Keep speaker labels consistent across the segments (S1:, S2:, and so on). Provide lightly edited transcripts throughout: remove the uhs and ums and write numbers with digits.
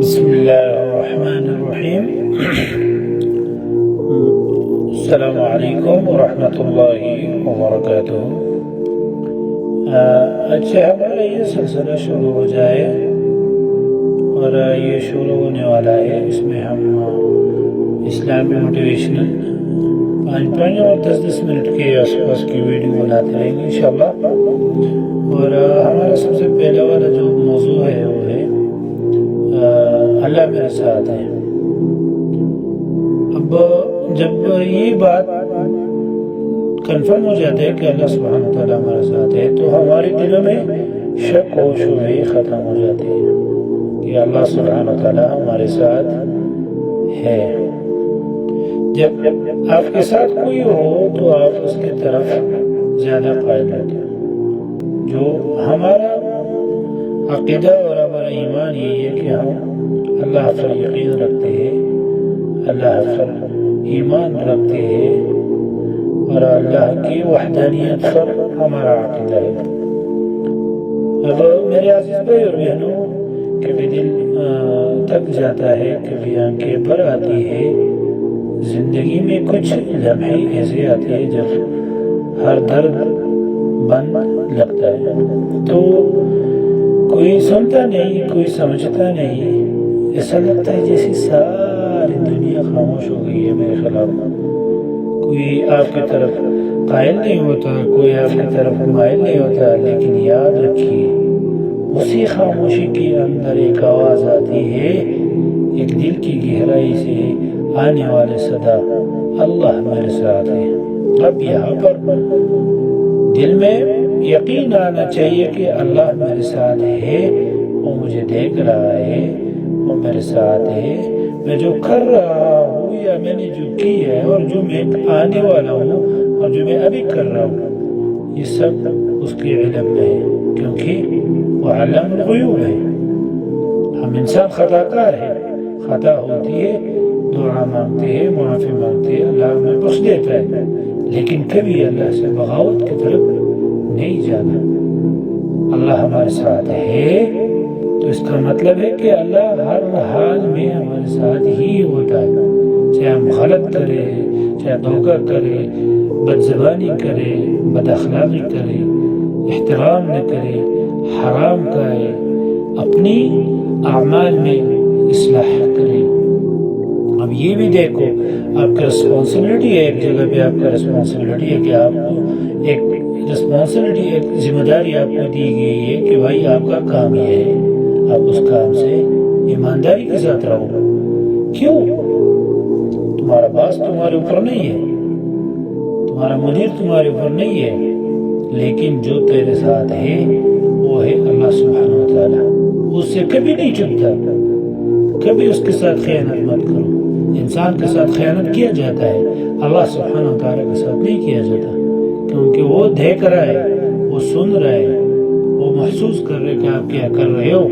S1: بسم الله الرحمن الرحیم. السلام علیکم ورحمۃ اللہ وبرکاتہ. اچھا، ہمارا یہ سلسلہ شروع ہو جائے اور یہ شروع ہونے والا ہے. اس میں ہم اسلامی موٹیویشنل 5 اور 10 منٹ کے آس پاس کی ویڈیو بناتے رہیں گے انشاءاللہ. اور ہمارا سب سے پہلا والا جو موضوع ہے وہ ہے اللہ میرے ساتھ ہے. اب جب یہ بات کنفرم ہو جاتا ہے کہ اللہ سبحانہ وتعالیٰ ہمارے ساتھ ہے تو ہمارے دلوں میں شک و شبہے ختم ہو جاتے ہیں کہ اللہ سبحانہ وتعالیٰ ہمارے ساتھ ہے. جب آپ کے ساتھ کوئی ہو تو آپ اس کی طرف زیادہ قائل ہوتے ہیں. جو ہمارا عقیدہ اور ہمارا ایمان یہی ہے کہ ہم اللہ پر یقین رکھتے ہیں، اللہ پر ایمان رکھتے ہیں اور اللہ کی وحدانیت پر ہمارا عقیدہ ہے. اب میرے عزیز بھائی اور بہنوں، کبھی دل تھک جاتا ہے، کبھی آنکھیں بھر آتی ہے. زندگی میں کچھ لمحے ایسے آتے ہیں جب ہر درد بند لگتا ہے تو کوئی سنتا نہیں، کوئی سمجھتا نہیں. ایسا لگتا ہے جیسے ساری دنیا خاموش ہو گئی ہے میرے خلاف. کوئی آپ کی طرف قائل نہیں ہوتا، کوئی آپ کی طرف مائل نہیں ہوتا. لیکن یاد رکھیے، اسی خاموشی کے اندر ایک آواز آتی ہے، ایک دل کی گہرائی سے آنے والے صدا، اللہ میرے ساتھ ہے. اب یہاں پر دل میں یقین آنا چاہیے کہ اللہ میرے ساتھ ہے، وہ مجھے دیکھ رہا ہے، وہ میرے ساتھ ہے. میں جو کر رہا ہوں یا میں نے جو کیا ہے اور جو میں آنے والا ہوں اور جو میں ابھی کر رہا ہوں، یہ سب اس کے علم میں ہے، کیونکہ وہ علام الغیوب ہے. ہم انسان خطا کار ہے، خطا ہوتی ہے، دعا مانگتے ہیں، معافی مانگتے ہیں، اللہ ہمیں بخش دیتا ہے. لیکن کبھی اللہ سے بغاوت کی طرف نہیں جانا. اللہ ہمارے ساتھ ہے تو اس کا مطلب ہے کہ اللہ ہر حال میں ہمارے ساتھ ہی ہوتا ہے. چاہے ہم غلط کریں، چاہے دھوکہ کریں، بد زبانی کریں، بد اخلاقی کریں، احترام نہ کریں، حرام کھائیں، اپنی اعمال میں اصلاح کریں. اب یہ بھی دیکھو، آپ کا رسپانسبلٹی ہے، ایک جگہ پہ آپ کا رسپانسبلٹی ہے کہ آپ کو ایک رسپانسبلٹی، ایک ذمہ داری آپ کو دی گئی ہے کہ بھائی آپ کا کام یہ ہے، آپ اس کام سے ایمانداری کے ساتھ رہو. کیوں؟ تمہارا باس تمہارے اوپر نہیں ہے، تمہارا مدیر تمہارے اوپر نہیں ہے، لیکن جو تیرے ساتھ ہے وہ ہے اللہ سبحانہ وتعالیٰ. اس سے کبھی نہیں چپتا. کبھی اس کے ساتھ خیانت مت کرو. انسان کے ساتھ خیانت کیا جاتا ہے، اللہ سبحانہ وتعالیٰ کے ساتھ نہیں کیا جاتا، کیونکہ وہ دیکھ رہا ہے، وہ سن رہا ہے، وہ محسوس کر رہے کہ آپ کیا کر رہے ہو.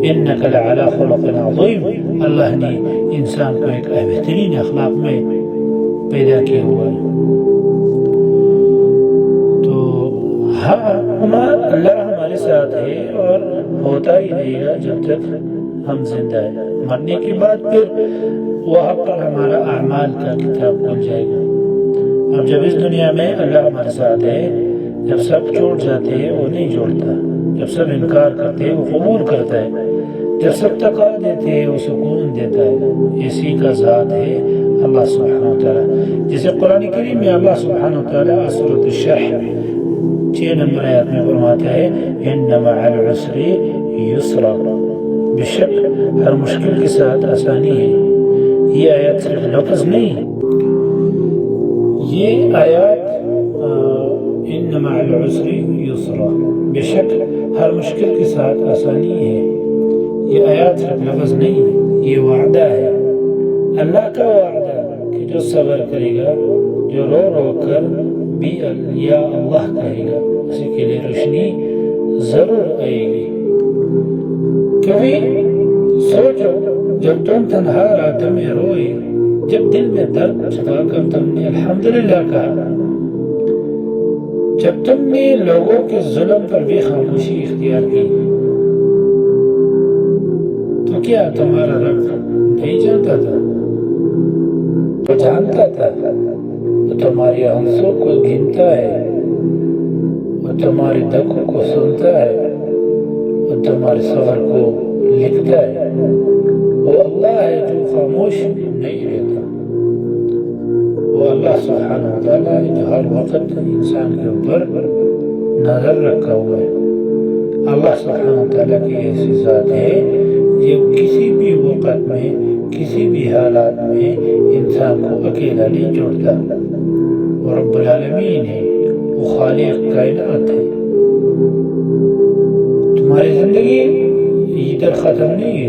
S1: انک لعلی خلق عظیم. اللہ نے انسان کو ایک بہترین اخلاق میں پیدا کیا ہوا ہے. تو اللہ ہمارے ساتھ ہے اور ہوتا ہی رہے گا جب تک ہم زندہ ہیں. مرنے کے بعد پھر وہاں پر ہمارا اعمال کا کتاب کھل جائے گا. اب جب اس دنیا میں اللہ ہمارے ساتھ ہے، جب سب چھوڑ جاتے ہیں وہ نہیں چھوڑتا، جب سب انکار کرتے ہیں وہ قبول کرتا ہے، جب سب تکا دیتے ہیں وہ سکون دیتا ہے. اسی کا ذات ہے اللہ سبحانہ وتعالیٰ. جسے قرآن کریم میں اللہ سبحانہ وتعالیٰ سورۃ الشرح 6 نمبر آیات میں فرماتا ہے، ان مع العسر یسرا. بے شک ہر مشکل کے ساتھ آسانی ہے. یہ آیات صرف لفظ نہیں، یہ آیات ان مع العسر یسرا، بے شک ہر مشکل کے ساتھ آسانی ہے، یہ آیات صرف لفظ نہیں، یہ وعدہ ہے، اللہ کا وعدہ کہ جو صبر کرے گا، جو رو رو کر بھی یا اللہ کہے گا، اسی کے لیے روشنی ضرور آئے گی. کبھی سوچو، جب تم تنہا رات میں روئے، جب دل میں درد چھپا کر تم نے الحمدللہ کہا، جب تم نے لوگوں کے ظلم پر بھی خاموشی اختیار کی، تو کیا تمہارا رب نہیں جانتا تھا؟ وہ جانتا تھا، وہ تمہاری آنسوں کو گنتا ہے، وہ تمہاری دکھوں کو سنتا ہے، وہ تمہارے صبر کو لکھتا ہے۔ وہ اللہ ہے جو خاموش نہیں رہتا، وہ اللہ سبحانہ وتعالیٰ ہے جو ہر وقت انسان کے اوپر نظر رکھا ہوا ہے۔ اللہ سبحانہ وتعالیٰ کی ایسی ذات ہے جو کسی بھی وقت میں کسی بھی حالات میں انسان کو اکیلا نہیں چھوڑتا۔ وہ رب العالمین ہے، وہ خالق کائنات ہے۔ تمہاری زندگی ادھر ختم نہیں ہے،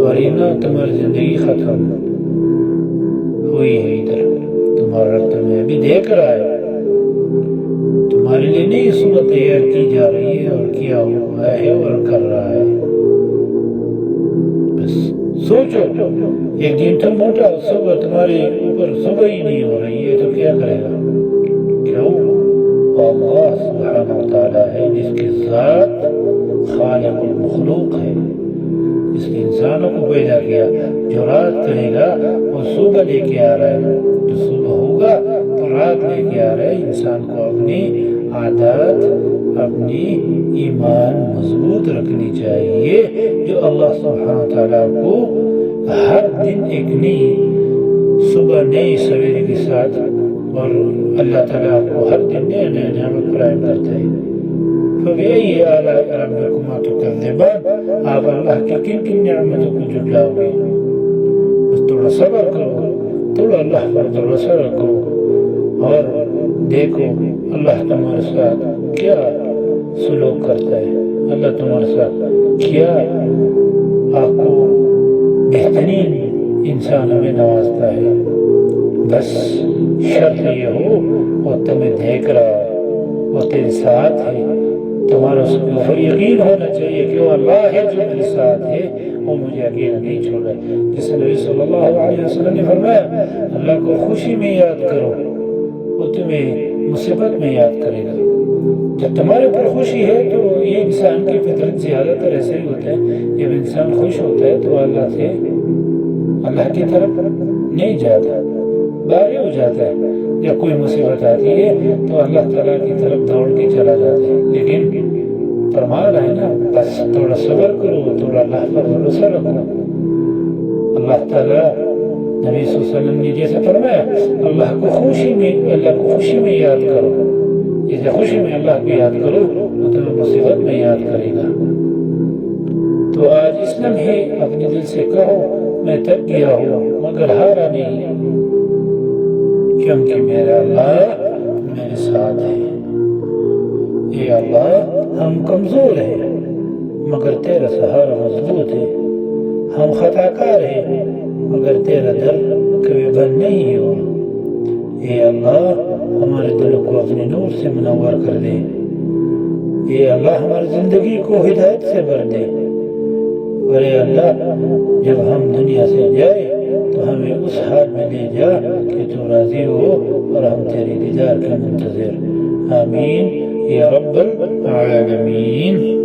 S1: اور نہ تمہاری زندگی ختم ہوئی ہے۔ ادھر تمہارا رب تمہیں ابھی دیکھ رہا ہے، تمہارے لیے نئی صورت تیار کی جا رہی ہے اور کیا ہوا ہے اور کر رہا ہے۔ بس سوچو، ایک دن تم موٹا صبح تمہارے اوپر صبح ہی نہیں ہو رہی ہے تو کیا کرے گا؟ کیوں؟ اللہ سبحانہ وتعالیٰ ہے جس کی ذات خالق المخلوق ہے، جس نے انسانوں کو پیدا کیا۔ جو رات کرے گا وہ صبح لے کے آ رہا ہے، جو صبح ہوگا تو رات لے کے آ رہا ہے۔ انسان کو اپنی عادات، اپنی ایمان مضبوط رکھنی چاہیے، جو اللہ سبحانہ وتعالیٰ کو ہر دن ایک نئی صبح نئی سویرے کے ساتھ، اور اللہ تعالیٰ کو ہر دن نئے نئے نعمت فراہم کرتا ہے۔ فبأي آلاء ربكما تكذبان، آپ اللہ کی کن کن نعمتوں کو جھٹلاؤ گے؟ بس تھوڑا صبر کرو، تھوڑا اللہ پر بھروسہ رکھو، اور دیکھو اللہ تمہارے ساتھ کیا سلوک کرتا ہے۔ اللہ تمہارے ساتھ کیا آپ کو بہترین انسان ہمیں نوازتا ہے۔ بس شرط یہ ہو وہ تمہیں دیکھ رہا ہے، وہ تیرے ساتھ ہے۔ تمہارا اس کے اوپر یقین ہونا چاہیے کہ وہ اللہ ہے جو میرے ساتھ ہے، وہ مجھے اکیلا نہیں چھوڑا۔ جس نبی صلی اللہ علیہ وسلم نے فرمایا، اللہ کو خوشی میں یاد کرو، وہ تمہیں مصیبت میں یاد کرے گا۔ جب تمہارے اوپر خوشی ہے تو یہ انسان کی فطرت زیادہ تر ایسے ہی ہوتا ہے، جب انسان خوش ہوتا ہے تو اللہ کی طرف نہیں جاتا، باغی ہو جاتا ہے۔ جب کوئی مصیبت آتی ہے تو اللہ تعالیٰ کی طرف دوڑ کے چلا جاتا ہے۔ لیکن فرما رہا ہے نا، بس تھوڑا صبر کرو، تھوڑا اللہ پر بھروسہ رکھو۔ اللہ تعالیٰ نبی صلی اللہ علیہ وسلم نے جیسے فرمایا، اللہ کو خوشی میں یاد کرو، جیسے خوشی میں اللہ کو یاد کرو تو تمہیں مصیبت میں یاد کرے گا۔ تو آج اس لمحے اپنے دل سے کہو، میں تھک گیا ہوں مگر ہارا نہیں، کیونکہ میرا اللہ میرے ساتھ ہے۔ اے اللہ، ہم کمزور ہیں مگر تیرا سہارا مضبوط ہے، ہم خطا کار ہیں مگر تیرا در کبھی بند نہیں ہوا۔ اے اللہ، ہمارے دلوں کو اپنے نور سے منور کر دے۔ اے اللہ، ہماری زندگی کو ہدایت سے بھر دے۔ اور اے اللہ، جب ہم دنیا سے جائے تو ہمیں اس حال میں لے جا کہ تو راضی ہو اور ہم تیری دیدار کا منتظر۔ آمین یا رب العالمین۔